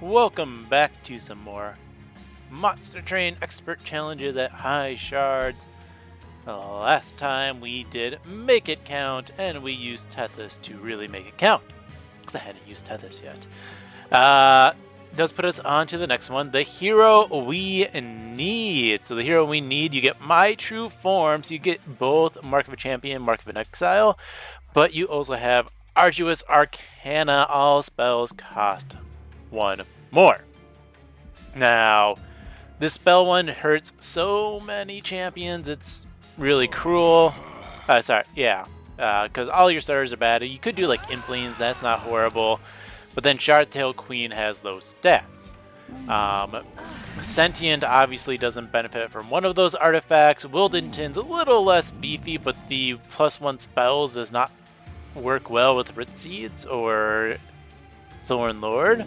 Welcome back to some more Monster Train Expert Challenges at High Shards. Last time we did Make It Count, and we used Tethys to really make it count, because I hadn't used Tethys yet. Does put us on to the next one, the hero we need. So the hero we need, you get My True Form, so you get both Mark of a Champion, Mark of an Exile, but you also have Arduous, Arcana. All spells cost one more. Now, this spell one hurts so many champions, it's really cruel. Because all your starters are bad. You could do like Implings, that's not horrible. But then Shardtail Queen has those stats. Sentient obviously doesn't benefit from one of those artifacts. Wildenton's a little less beefy, but the +1 spells does not work well with Rit Seeds or Thorn Lord.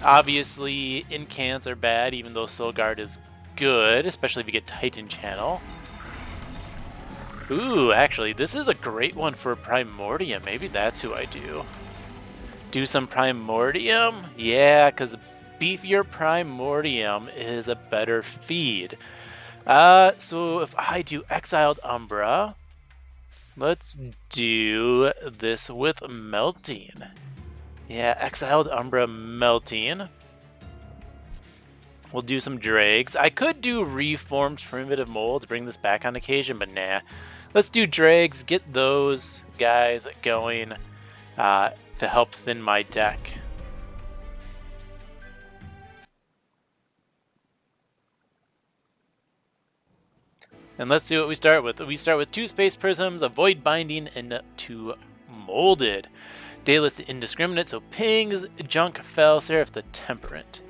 Obviously, Incants are bad, even though Soul Guard is good, especially if you get Titan Channel. Ooh, actually, this is a great one for Primordium. Maybe that's who I do. Do some Primordium? Yeah, because beefier Primordium is a better feed. So if I do Exiled Umbra, let's do this with Melting. Yeah, Exiled Umbra Melting. We'll do some Dregs. I could do Reformed Primitive Mold to bring this back on occasion, but nah. Let's do Dregs, get those guys going to help thin my deck. And let's see what we start with. We start with 2 Space Prisms, a Void Binding, and 2 Molded. Daedalus the Indiscriminate, so pings, Junk Fell, Seraph the Temperant.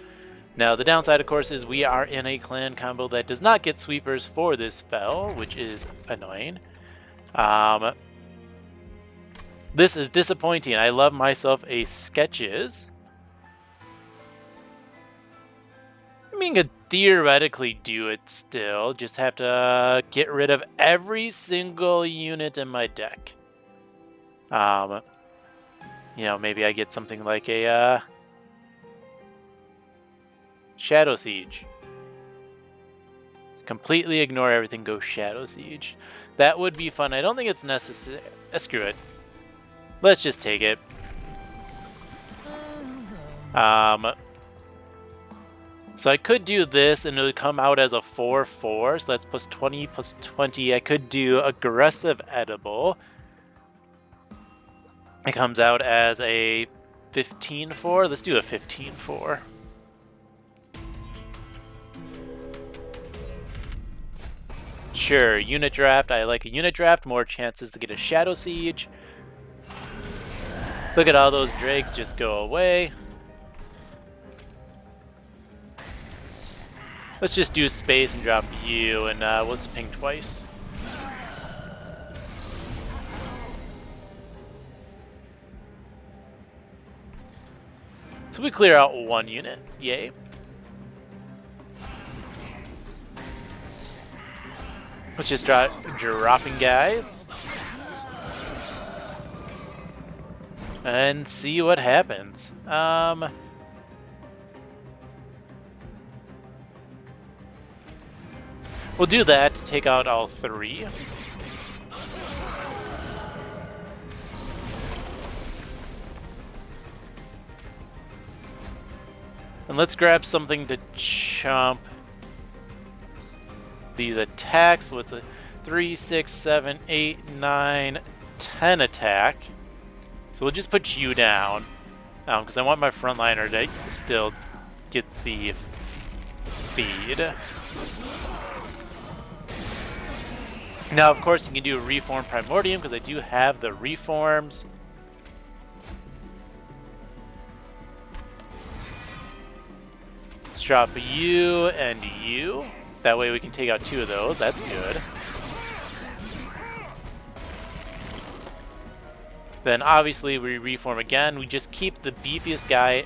Now, the downside, of course, is we are in a clan combo that does not get sweepers for this spell, which is annoying. This is disappointing. I love myself a Sketches. I mean, could theoretically do it still, just have to get rid of every single unit in my deck. You know, maybe I get something like a Shadow Siege. Completely ignore everything, go Shadow Siege. That would be fun. I don't think it's necessary. Screw it. Let's just take it. So I could do this and it would come out as a 4/4. So that's +20, +20. I could do Aggressive Edible. It comes out as a 15/4. Let's do a 15/4. Sure, unit draft. I like a unit draft. More chances to get a Shadow Siege. Look at all those dregs just go away. Let's just do space and drop you, and let's ping twice. So we clear out 1 unit. Yay. Let's just start dropping guys. And see what happens. We'll do that to take out all 3. And let's grab something to chomp these attacks. So it's a 3, 6, 7, 8, 9, 10 attack. So we'll just put you down. Because I want my frontliner to still get the feed. Now, of course, you can do a Reform Primordium because I do have the Reforms. Let's drop you and you. That way we can take out 2 of those. That's good. Then obviously we Reform again. We just keep the beefiest guy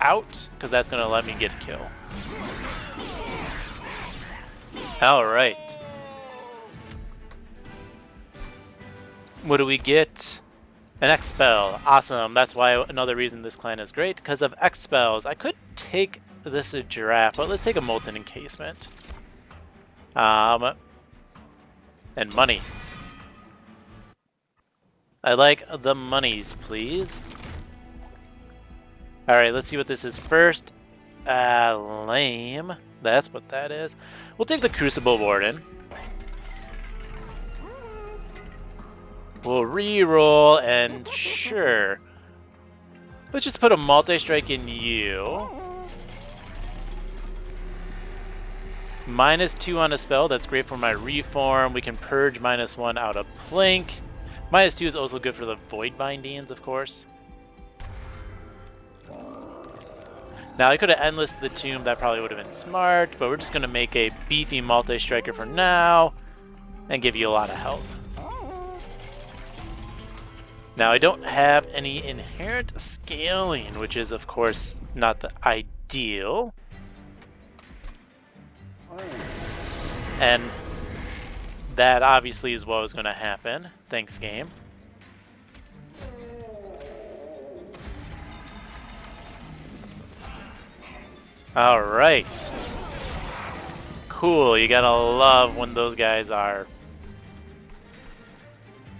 out because that's going to let me get a kill. Alright. What do we get? An X-Spell. Awesome. That's why another reason this clan is great, because of X-Spells. I could take this a giraffe, but let's take a Molten Encasement. And money. I like the monies, please. Alright, let's see what this is first. Lame. That's what that is. We'll take the Crucible Warden. We'll re-roll, and sure. Let's just put a multi-strike in you. -2 on a spell. That's great for my reform. We can purge -1 out of Plink. -2 is also good for the Void Bindings, of course. Now, I could have endless the Tomb. That probably would have been smart, but we're just going to make a beefy multi-striker for now and give you a lot of health. Now, I don't have any inherent scaling, which is, of course, not the ideal. And that obviously is what was going to happen. Thanks, game. Alright. Cool, you gotta love when those guys are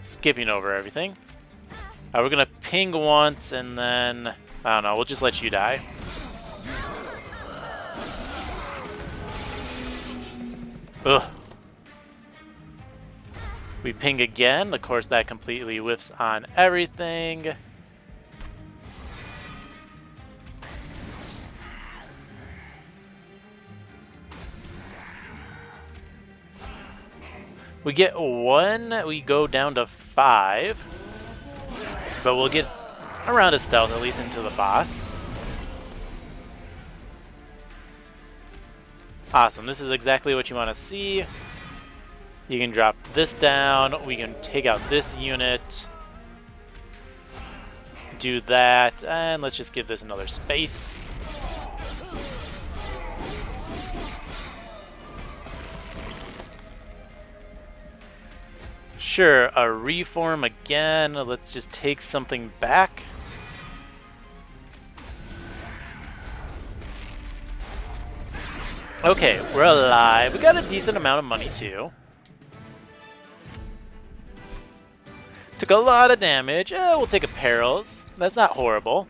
skipping over everything. We're gonna ping once and then, I don't know, we'll just let you die. Ugh. We ping again, of course that completely whiffs on everything. We get 1, we go down to 5. But we'll get around a stealth, at least into the boss. Awesome, this is exactly what you want to see. You can drop this down, we can take out this unit. Do that, and let's just give this another space. Sure, a reform again. Let's just take something back. Okay, we're alive. We got a decent amount of money too. Took a lot of damage. We'll take a Perils. That's not horrible.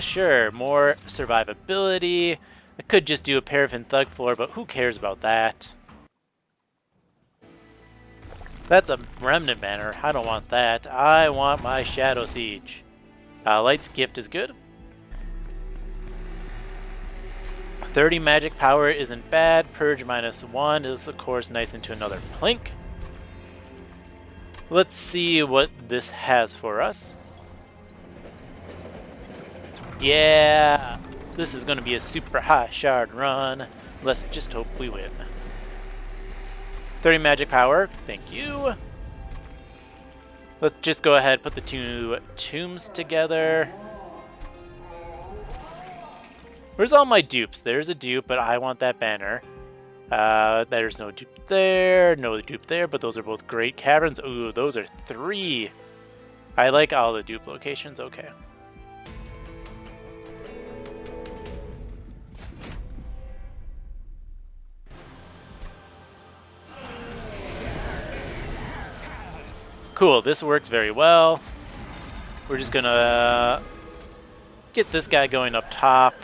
Sure, more survivability. I could just do a Paraffin Thug Floor, but who cares about that? That's a Remnant Banner. I don't want that. I want my Shadow Siege. Light's Gift is good. 30 magic power isn't bad. Purge -1 is, of course, nice into another Plink. Let's see what this has for us. Yeah, this is going to be a super high shard run. Let's just hope we win. 30 magic power, thank you. Let's just go ahead and put the 2 tombs together. Where's all my dupes? There's a dupe, but I want that banner. There's no dupe there, no dupe there, but those are both great caverns. Ooh, those are 3. I like all the dupe locations, okay. Cool, this worked very well. We're just gonna get this guy going up top.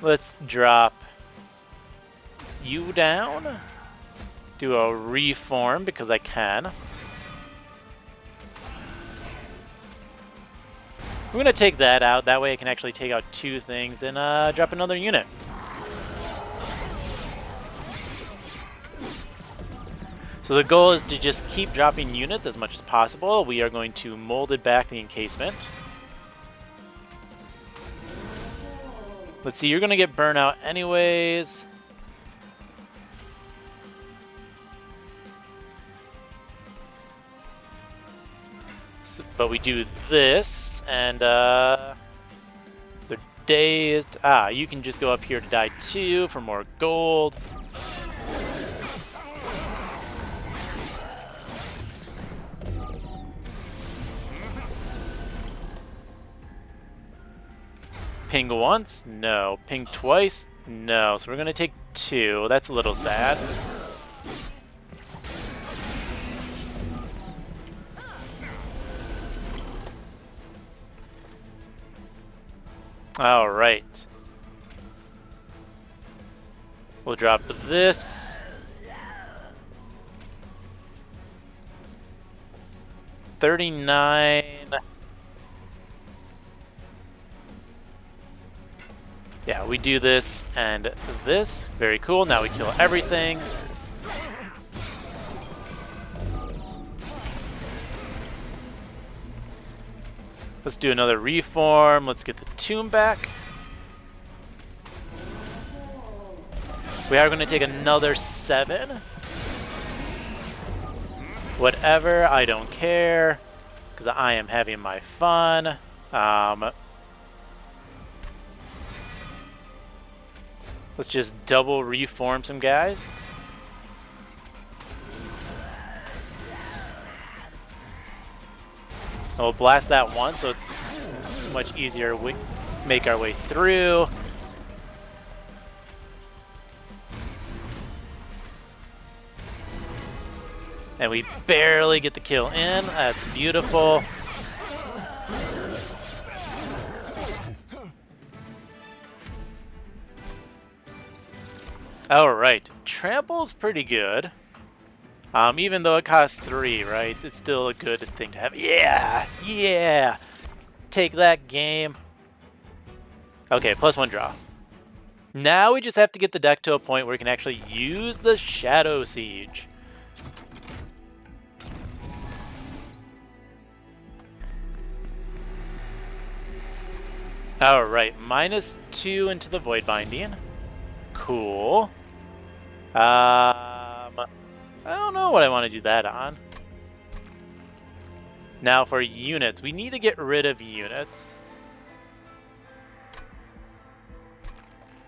Let's drop you down. Do a reform because I can. We're going to take that out. That way I can actually take out 2 things and drop another unit. So the goal is to just keep dropping units as much as possible. We are going to mold back the encasement. Let's see, you're going to get burnout anyways. but we do this, and they're dazed. Ah, you can just go up here to die too for more gold. Ping once? No. Ping twice? No. So we're going to take 2. That's a little sad. All right. We'll drop this. 39. Yeah, we do this and this. Very cool. Now we kill everything. Let's do another reform. Let's get the tomb back. We are going to take another 7. Whatever, I don't care, because I am having my fun. Let's just double reform some guys. And we'll blast that one, so it's much easier to make our way through. And we barely get the kill in. That's beautiful. Alright, Trample's pretty good. Even though it costs 3, right? It's still a good thing to have. Yeah! Yeah! Take that, game. Okay, +1 draw. Now we just have to get the deck to a point where we can actually use the Shadow Siege. Alright, -2 into the Void Binding. Cool. I don't know what I want to do that on. Now for units, we need to get rid of units.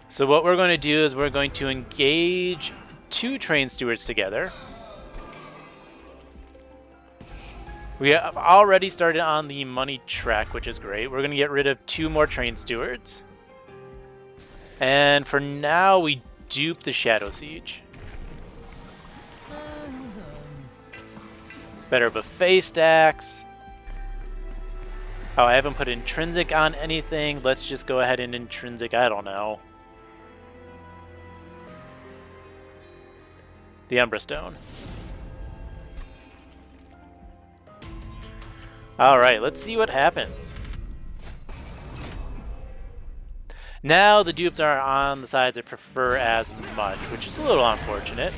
So what we're going to do is we're going to engage 2 Train Stewards together. We have already started on the money track, which is great. We're going to get rid of 2 more Train Stewards. And for now, we dupe the Shadow Siege. Better buffet stacks. Oh, I haven't put intrinsic on anything. Let's just go ahead and intrinsic, I don't know. The Umbra Stone. Alright, let's see what happens. Now the dupes are on the sides I prefer as much, which is a little unfortunate.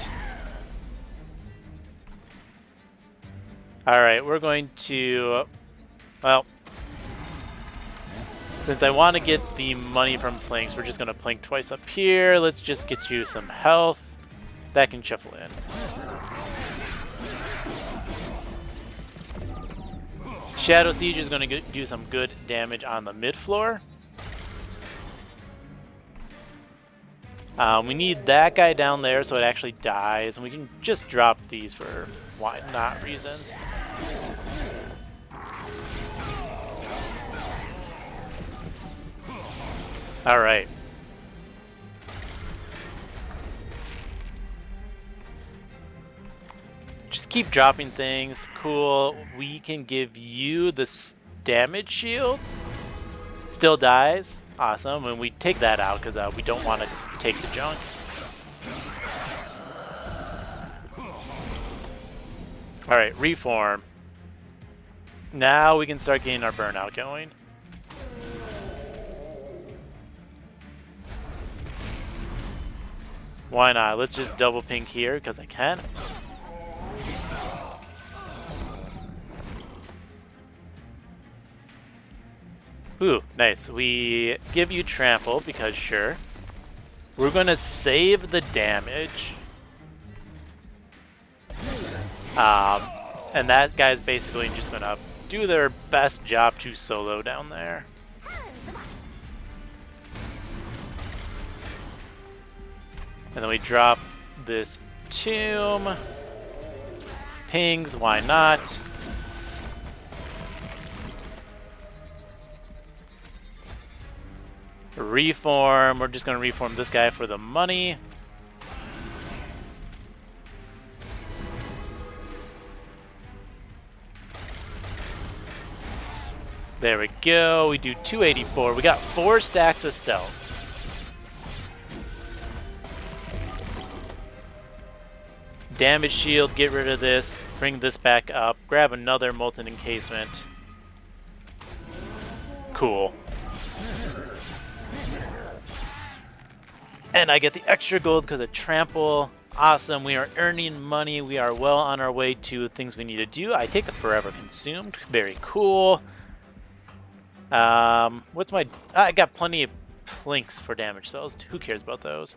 Alright, we're going to... Well, since I want to get the money from Planks, we're just going to Plank twice up here. Let's just get you some health. That can shuffle in. Shadow Siege is going to do some good damage on the mid floor. We need that guy down there so it actually dies, and we can just drop these for why not reasons. Alright. Just keep dropping things. Cool. We can give you this damage shield. Still dies. Awesome. And we take that out because we don't want to take the junk. Alright, reform. Now we can start getting our burnout going. Why not? Let's just double pink here because I can. Ooh, nice. We give you trample because sure. We're going to save the damage. And that guy's basically just going to do their best job to solo down there. And then we drop this tomb. Pings, why not? Reform, we're just going to reform this guy for the money. There we go, we do 284. We got 4 stacks of stealth. Damage shield, get rid of this, bring this back up, grab another molten encasement. Cool. And I get the extra gold because of trample. Awesome, we are earning money. We are well on our way to things we need to do. I take the forever consumed, very cool. What's my... I got plenty of plinks for damage spells. Who cares about those?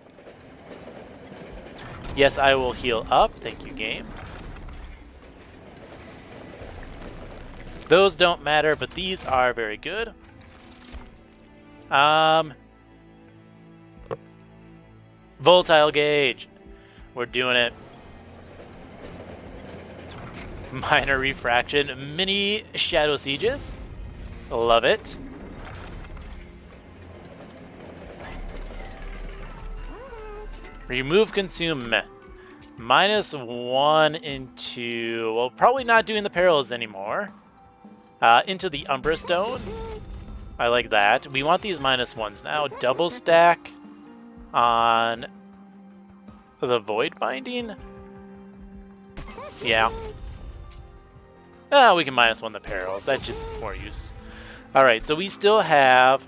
Yes, I will heal up. Thank you, game. Those don't matter, but these are very good. Volatile gauge. We're doing it. Minor refraction. Mini shadow sieges. Love it. Remove consume. -1 into... Well, probably not doing the perils anymore. Into the Umbra Stone. I like that. We want these -1s now. Double stack on the Void Binding. Yeah. We can -1 the perils. That's just more use. Alright, so we still have...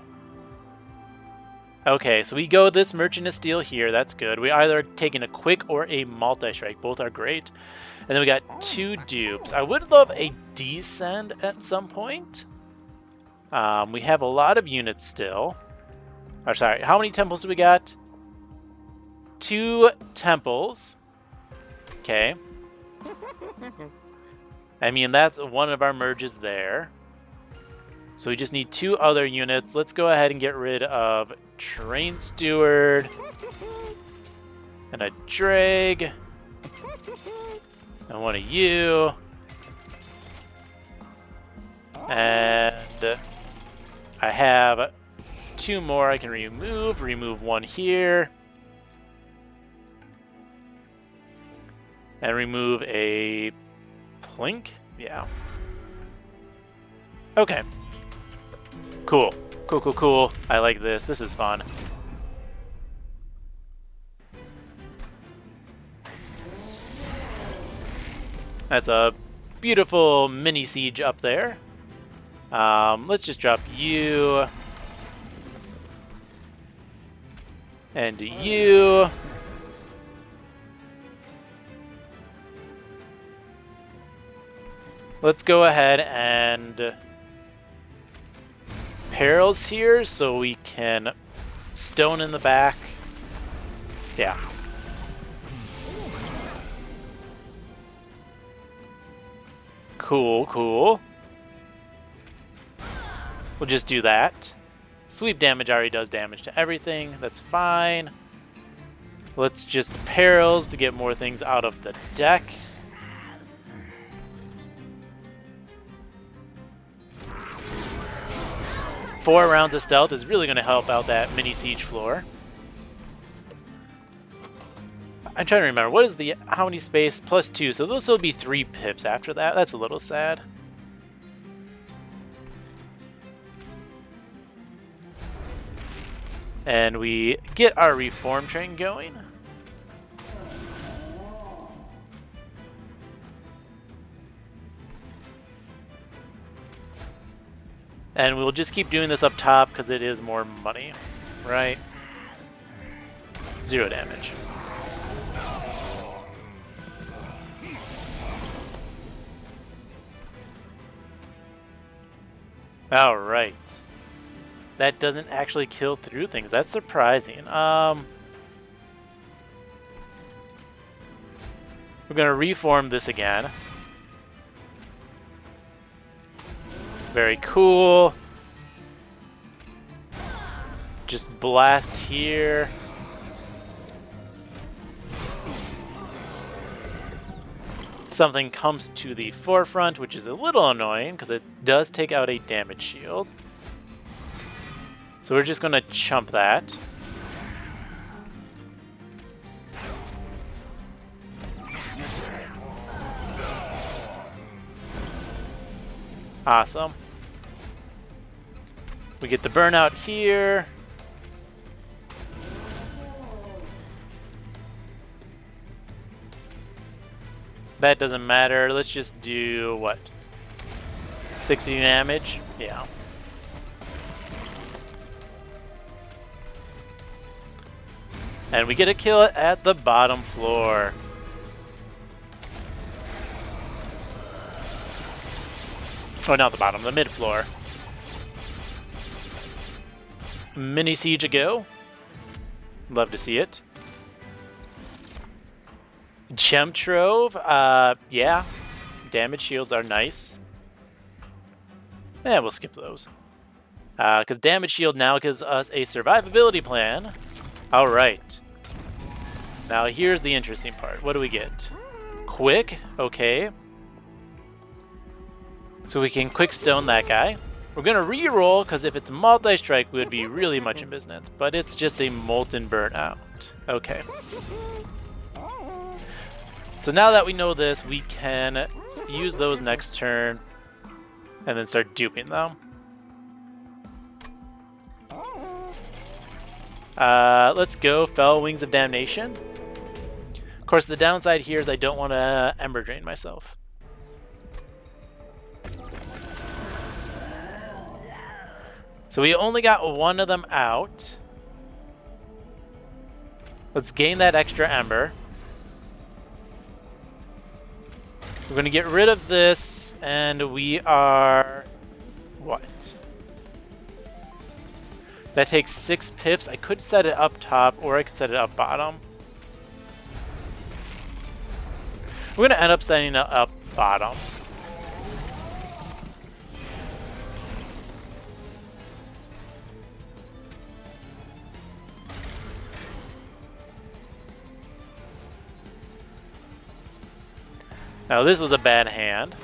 Okay, so we go this Merchant of Steel here. That's good. We either taking a quick or a multi-strike. Both are great. And then we got 2 dupes. I would love a descend at some point. We have a lot of units still. Or sorry, how many temples do we got? 2 temples. Okay. I mean, that's one of our merges there. So we just need 2 other units. Let's go ahead and get rid of Train Steward and a Drag. And one of you. And I have 2 more I can remove. Remove 1 here. And remove a Plink? Yeah. Okay. Cool. Cool, cool, cool. I like this. This is fun. That's a beautiful mini siege up there. Let's just drop you. And you. Let's go ahead and perils here so we can stone in the back. Yeah. Cool, cool. We'll just do that. Sweep damage already does damage to everything. That's fine. Let's just perils to get more things out of the deck. Four rounds of stealth is really going to help out that mini siege floor. I'm trying to remember, what is the, how many space? +2, so this will be 3 pips after that. That's a little sad. And we get our reform train going. And we'll just keep doing this up top because it is more money, right? 0 damage. All right. That doesn't actually kill through things. That's surprising. We're going to reform this again. Very cool. Just blast here. Something comes to the forefront, which is a little annoying because it does take out a damage shield. So we're just going to chump that. Awesome. We get the burnout here. That doesn't matter. Let's just do what? 60 damage? Yeah. And we get a kill at the bottom floor. Oh, not the bottom, the mid floor. Minisiege a go. Love to see it. Gem Trove, yeah. Damage shields are nice. We'll skip those. Because damage shield now gives us a survivability plan. Alright. Now here's the interesting part. What do we get? Quick, okay. So we can quick stone that guy. We're going to re-roll, because if it's multi-strike, we would be really much in business. But it's just a molten burnout. Okay. So now that we know this, we can use those next turn and then start duping them. Let's go Fell Wings of Damnation. Of course, the downside here is I don't want to Ember Drain myself. So we only got one of them out. Let's gain that extra Ember. We're going to get rid of this, and we are... what? That takes 6 pips. I could set it up top, or I could set it up bottom. We're going to end up setting it up bottom. Now this was a bad hand.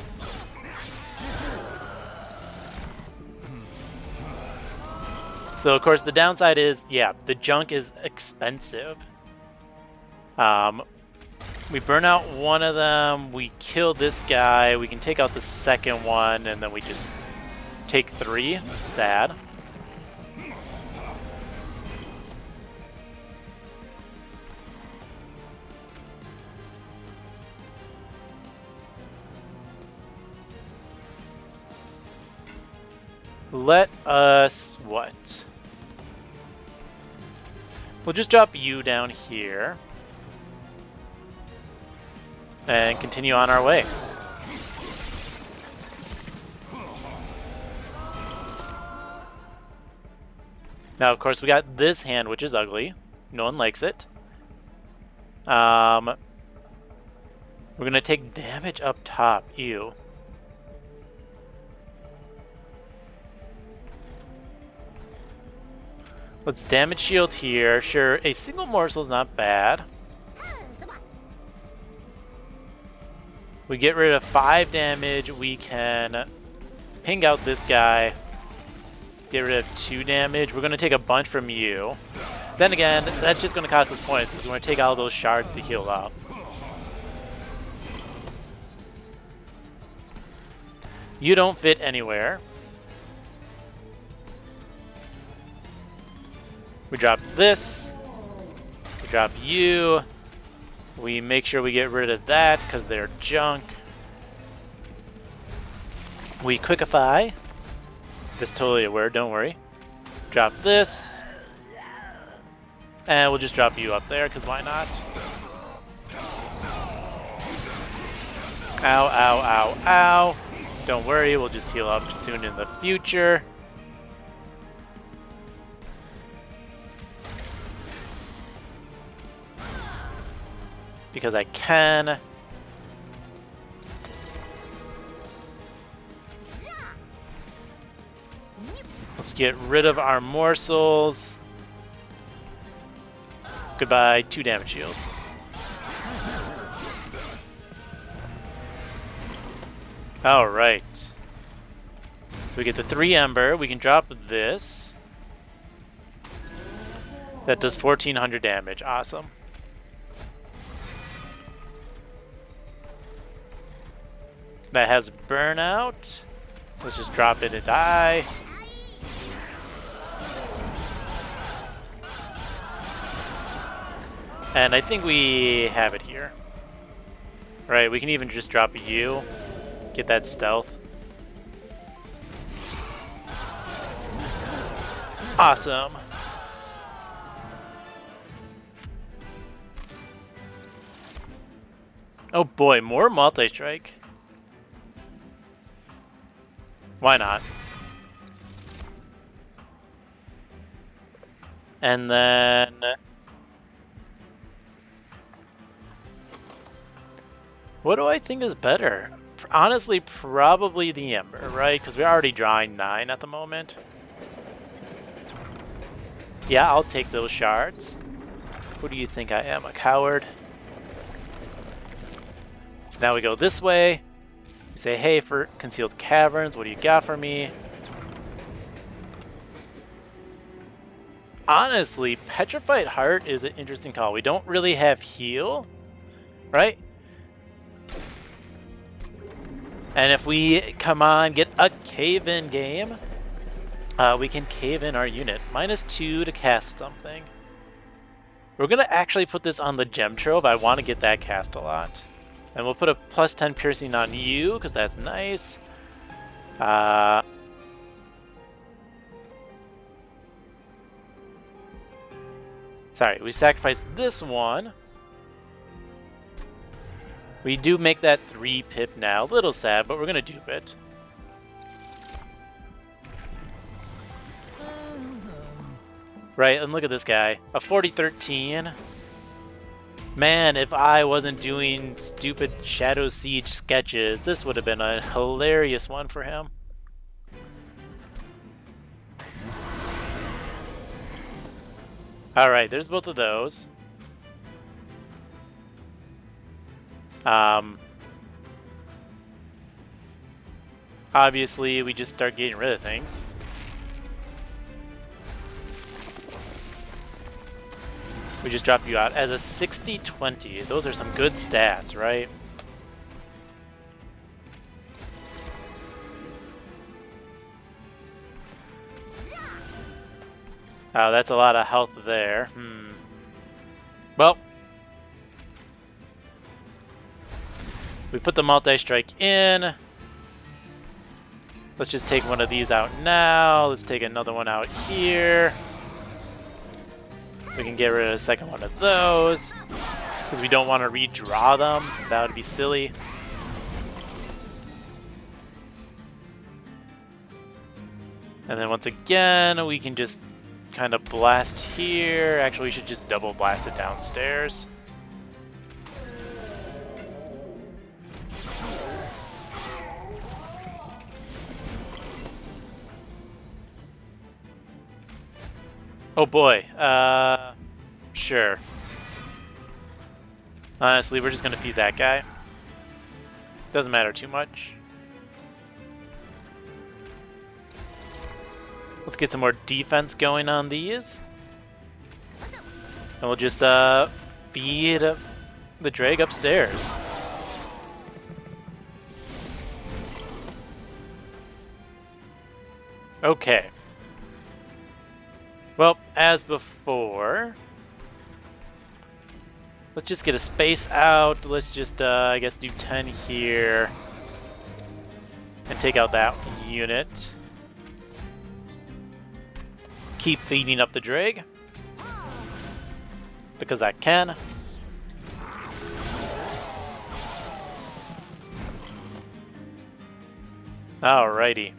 So of course the downside is, yeah, the junk is expensive. We burn out one of them, we kill this guy, we can take out the second one, and then we just take 3. Sad. Let us what? We'll just drop you down here and continue on our way. Now, of course, we got this hand, which is ugly. No one likes it. We're gonna take damage up top. Ew. Let's damage shield here. Sure, a single morsel is not bad. We get rid of 5 damage. We can ping out this guy. Get rid of 2 damage. We're going to take a bunch from you. Then again, that's just going to cost us points because we're going to take all those shards to heal up. You don't fit anywhere. We drop this. We drop you. We make sure we get rid of that because they're junk. We quickify. That's totally a word, don't worry. Drop this. And we'll just drop you up there because why not? Ow, ow, ow, ow. Don't worry, we'll just heal up soon in the future. Because I can. Let's get rid of our morsels. Goodbye, 2 damage shield. Alright. So we get the 3 Ember. We can drop this. That does 1400 damage. Awesome. That has Burnout. Let's just drop it and die. And I think we have it here. Right, we can even just drop you. Get that stealth. Awesome. Oh boy, more multi-strike. Why not? And then... what do I think is better? Honestly, probably the Ember, right? Because we're already drawing 9 at the moment. Yeah, I'll take those shards. Who do you think I am? A coward? Now we go this way. We say, hey, for Concealed Caverns, what do you got for me? Honestly, Petrified Heart is an interesting call. We don't really have heal, right? And if we, come on, get a cave-in game, we can cave in our unit. -2 to cast something. We're going to actually put this on the Gem Trove. I want to get that cast a lot. And we'll put a +10 piercing on you, because that's nice. Sorry, we sacrificed this one. We do make that 3 pip now. A little sad, but we're going to dupe it. Right, and look at this guy. A 40-13. Man, if I wasn't doing stupid Shadow Siege sketches, this would have been a hilarious one for him. Alright, there's both of those. Obviously, we just start getting rid of things. We just dropped you out as a 60-20. Those are some good stats, right? Oh, that's a lot of health there. Well, we put the multi-strike in. Let's just take one of these out now. Let's take another one out here. We can get rid of the second one of those, because we don't want to redraw them. That would be silly. And then once again, we can just kind of blast here. Actually, we should just double blast it downstairs. Oh boy, sure. Honestly, we're just gonna feed that guy. Doesn't matter too much. Let's get some more defense going on these. And we'll just feed the drag upstairs. Okay. Well, as before, let's just get a space out. Let's just, I guess, do 10 here. And take out that unit. Keep feeding up the drag. Because I can. Alrighty.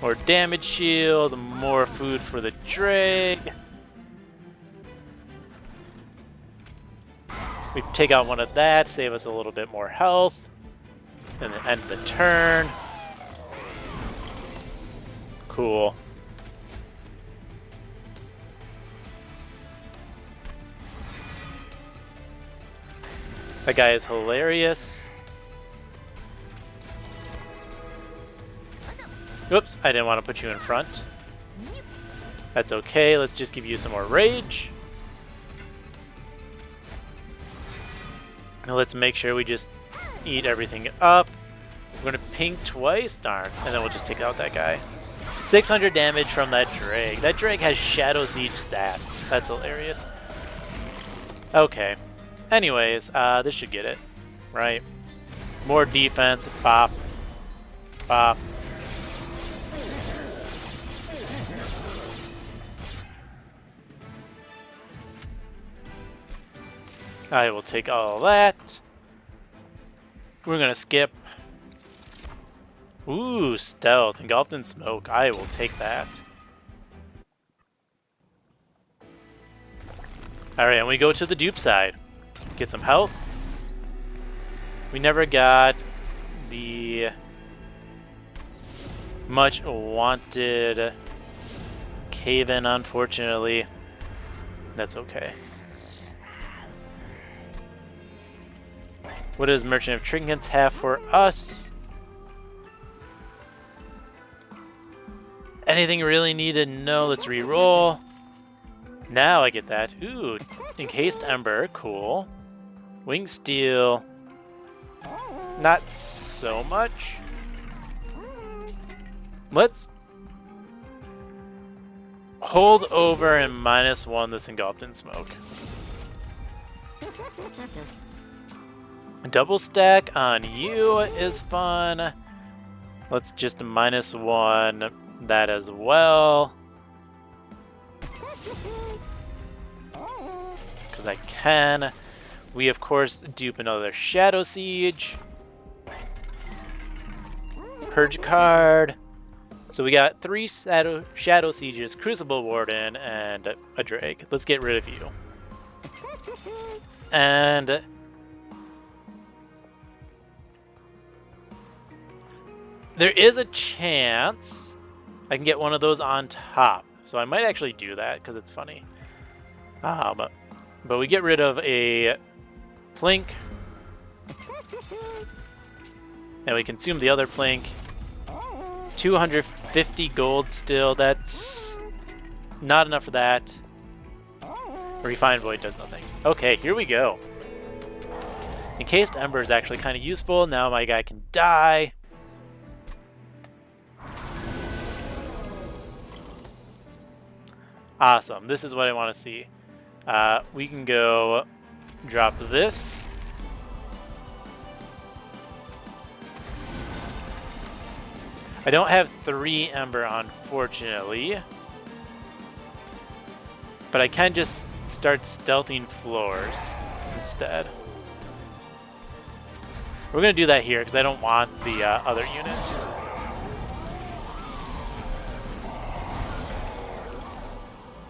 More damage shield, more food for the drag. We take out one of that, save us a little bit more health. And then end the turn. Cool. That guy is hilarious. Oops, I didn't want to put you in front. That's okay, let's just give you some more rage. Now let's make sure we just eat everything up. We're gonna ping twice, darn, and then we'll just take out that guy. 600 damage from that Drake. That Drake has Shadow Siege stats. That's hilarious. Okay. Anyways, this should get it, right? More defense. Bop. Bop. I will take all that. We're gonna skip. Ooh, stealth. Engulfed in smoke. I will take that. Alright, and we go to the dupe side. Get some health. We never got the much wanted cave-in, unfortunately. That's okay. What does Merchant of Trinkets have for us? Anything you really need to know? Let's re-roll. Now I get that. Ooh, Encased Ember, cool. Winged Steel, not so much. Let's hold over and -1 this Engulfed in Smoke. Double stack on you is fun. Let's just -1 that as well. Because I can. We, of course, dupe another Shadow Siege. Purge card. So we got 3 Shadow Sieges, Crucible Warden, and a Drake. Let's get rid of you. And there is a chance I can get one of those on top. So I might actually do that because it's funny. But we get rid of a Plink. And we consume the other Plink. 250 gold still. That's not enough for that. Refined Void does nothing. Okay, here we go. Encased Ember is actually kind of useful. Now my guy can die. Awesome. This is what I want to see. We can go drop this. I don't have 3 Ember, unfortunately. But I can just start stealthing floors instead. We're going to do that here because I don't want the other unit.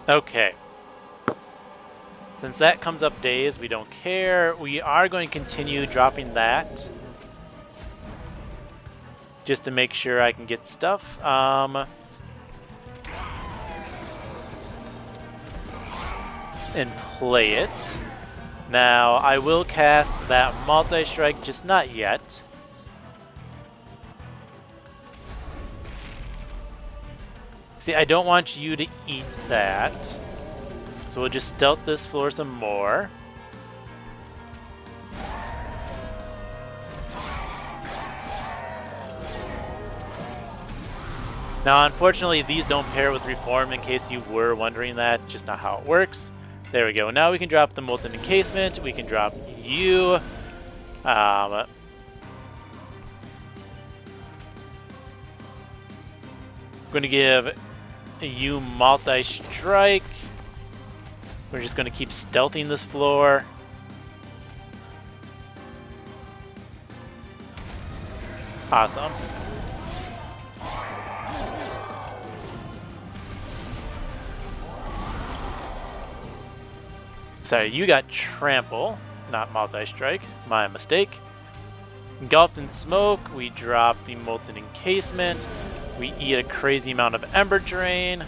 Okay. Since that comes up days, we don't care. We are going to continue dropping that. Just to make sure I can get stuff. And play it. Now, I will cast that multi-strike, just not yet. See, I don't want you to eat that. So we'll just stealth this floor some more. Now, unfortunately, these don't pair with Reform, in case you were wondering that. Just not how it works. There we go. Now we can drop the Molten Encasement. We can drop you. I'm going to give you multi-strike. We're just going to keep stealthing this floor. Awesome. Sorry, you got Trample, not Multi-Strike. My mistake. Engulfed in Smoke, we drop the Molten Encasement. We eat a crazy amount of Ember Drain.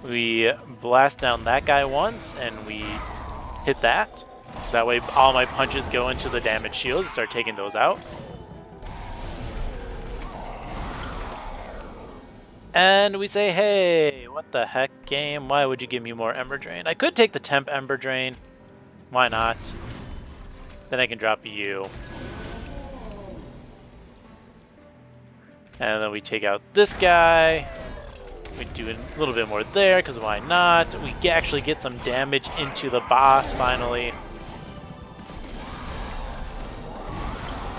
We blast down that guy once, and we hit that. That way all my punches go into the damage shield and start taking those out. And we say, hey, what the heck, game? Why would you give me more Ember Drain? I could take the Temp Ember Drain. Why not? Then I can drop you. And then we take out this guy. We do a little bit more there, because why not? We actually get some damage into the boss, finally.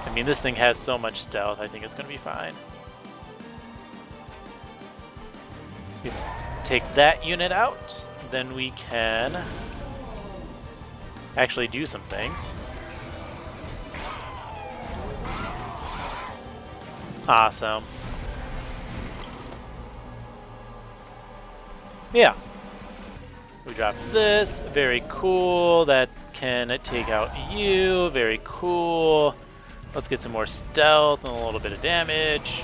I mean, this thing has so much stealth, I think it's going to be fine. Take that unit out, then we can actually do some things. Awesome. Yeah. We drop this. Very cool. That can take out you. Very cool. Let's get some more stealth and a little bit of damage.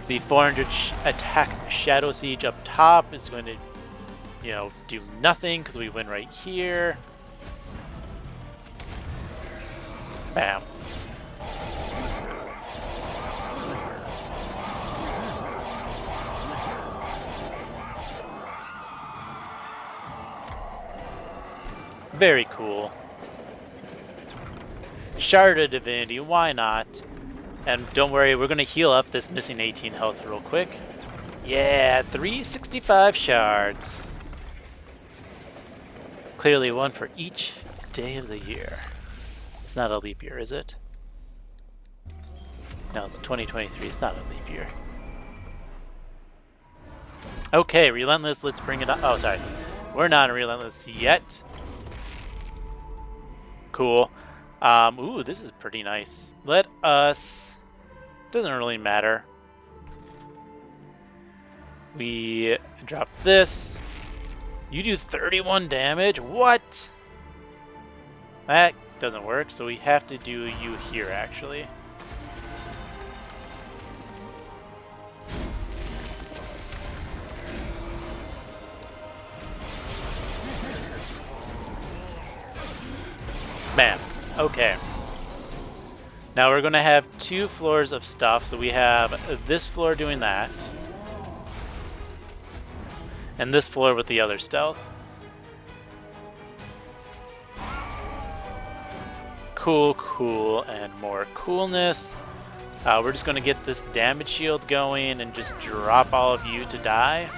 The 400 attack Shadow Siege up top is going to, you know, do nothing because we win right here. Bam. Very cool. Shard of Divinity, why not? And don't worry, we're going to heal up this missing 18 health real quick. Yeah, 365 shards. Clearly one for each day of the year. It's not a leap year, is it? No, it's 2023. It's not a leap year. Okay, Relentless, let's bring it up. Oh, sorry. We're not Relentless yet. Cool. Ooh, this is pretty nice. Let us... Doesn't really matter. We drop this. You do 31 damage? What? That doesn't work, so we have to do you here, actually. Bam. Okay. Now we're going to have 2 floors of stuff. So we have this floor doing that. And this floor with the other stealth. Cool, cool, and more coolness. We're just going to get this damage shield going and just drop all of you to die.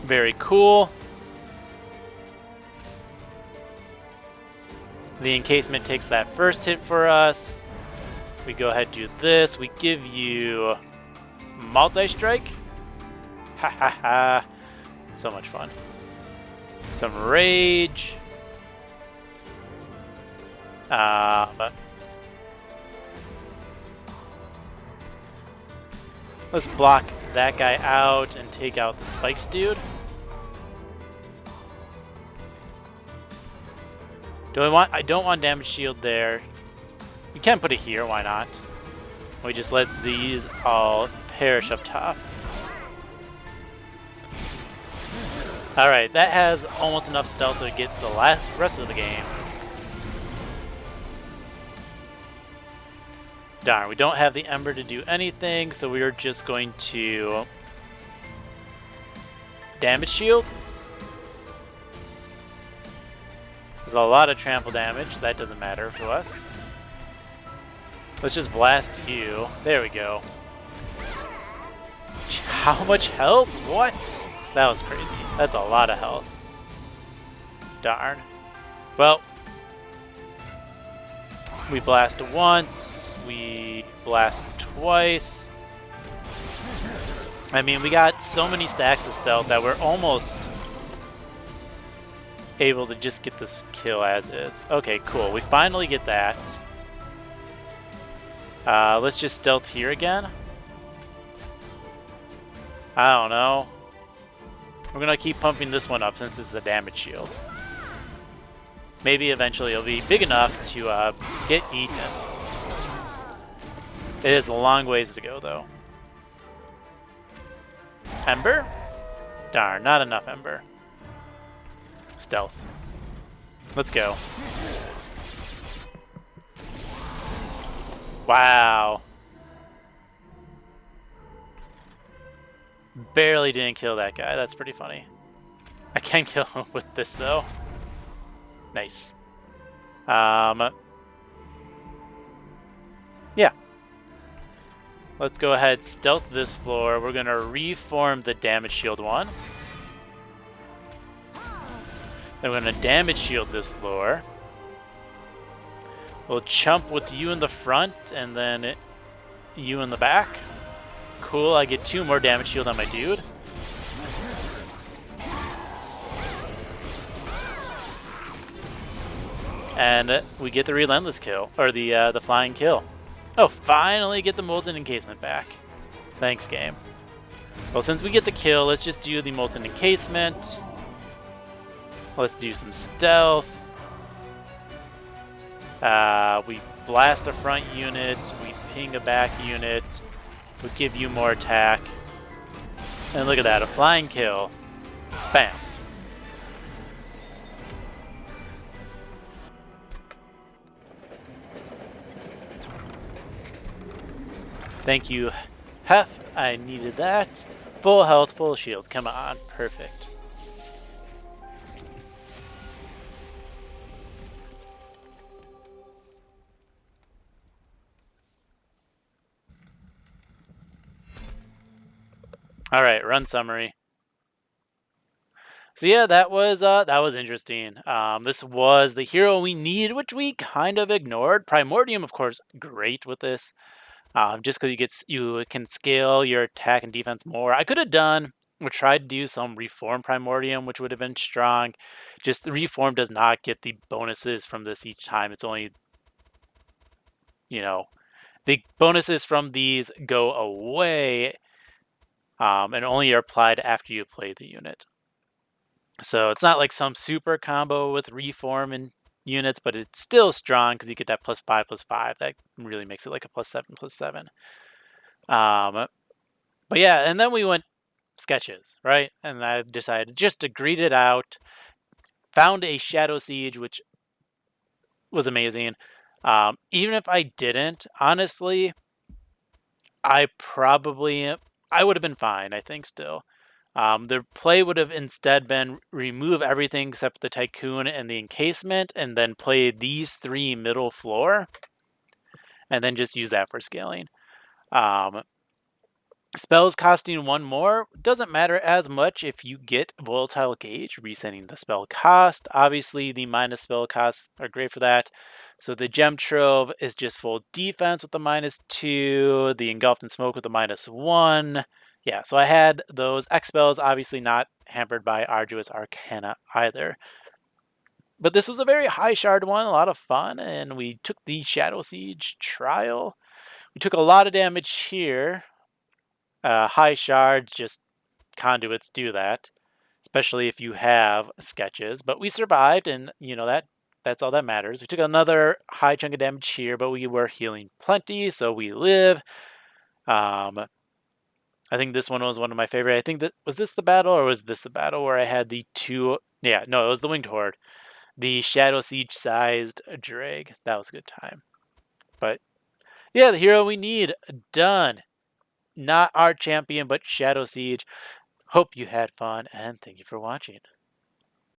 Very cool. The encasement takes that first hit for us. We go ahead and do this. We give you multi-strike. Ha ha ha. So much fun. Some rage. Let's block that guy out and take out the spikes dude. I don't want damage shield there. We can put it here, why not? We just let these all perish up top. Alright, that has almost enough stealth to get the rest of the game. Darn, we don't have the Ember to do anything, so we are just going to damage shield. There's a lot of trample damage. That doesn't matter for us. Let's just blast you. There we go. How much health? What? That was crazy. That's a lot of health. Darn. Well, we blast once. We blast twice. I mean, we got so many stacks of stealth that we're almost able to just get this kill as is. Okay, cool. We finally get that. Let's just stealth here again. I don't know. We're gonna keep pumping this one up since it's a damage shield. Maybe eventually it'll be big enough to get eaten. It is a long ways to go, though. Ember? Darn, not enough Ember. Stealth. Let's go. Wow. Barely didn't kill that guy. That's pretty funny. I can kill him with this, though. Nice. Yeah. Let's go ahead, stealth this floor. We're going to reform the damage shield one. Then we're going to damage shield this floor. We'll chump with you in the front and then you in the back. Cool, I get 2 more damage shield on my dude. And we get the relentless kill, or the flying kill. Oh, finally get the molten encasement back. Thanks, game. Well, since we get the kill, let's just do the molten encasement. Let's do some stealth. We blast a front unit. We ping a back unit. We give you more attack. And look at that, a flying kill. Bam. Thank you, Hef. I needed that. Full health, full shield. Come on. Perfect. All right, run summary. So yeah, that was interesting. This was the hero we needed, which we kind of ignored. Primordium, of course, great with this. Just because you can scale your attack and defense more. I could have done or tried to do some Reform Primordium, which would have been strong. Just the Reform does not get the bonuses from this each time. It's only, the bonuses from these go away and only are applied after you play the unit. So it's not like some super combo with Reform and units, but it's still strong because you get that +5/+5. That really makes it like a +7/+7. But yeah, and then we went sketches, right? And I decided just to greet it out. Found a Shadow Siege, which was amazing. Even if I didn't, honestly, I would have been fine, I think, still. The play would have instead been remove everything except the Tycoon and the encasement, and then play these 3 middle floor, and then just use that for scaling. Spells costing 1 more doesn't matter as much if you get Volatile Gauge, resetting the spell cost. Obviously, the minus spell costs are great for that. So the Gem Trove is just full defense with the -2, the Engulfed in Smoke with the -1. Yeah, so I had those X spells, obviously not hampered by Arduous Arcana either. But this was a very high shard one, a lot of fun, and we took the Shadow Siege trial. We took a lot of damage here. High shards, just conduits do that, especially if you have sketches. But we survived, and that's all that matters. We took another high chunk of damage here, but we were healing plenty, so we live. I think this one was one of my favorite. I think was this the battle, or was this the battle where I had the 2? Yeah, no, it was the Winged Horde. The Shadow Siege sized drag. That was a good time. But yeah, the hero we need, done. Not our champion, but Shadow Siege. Hope you had fun, and thank you for watching.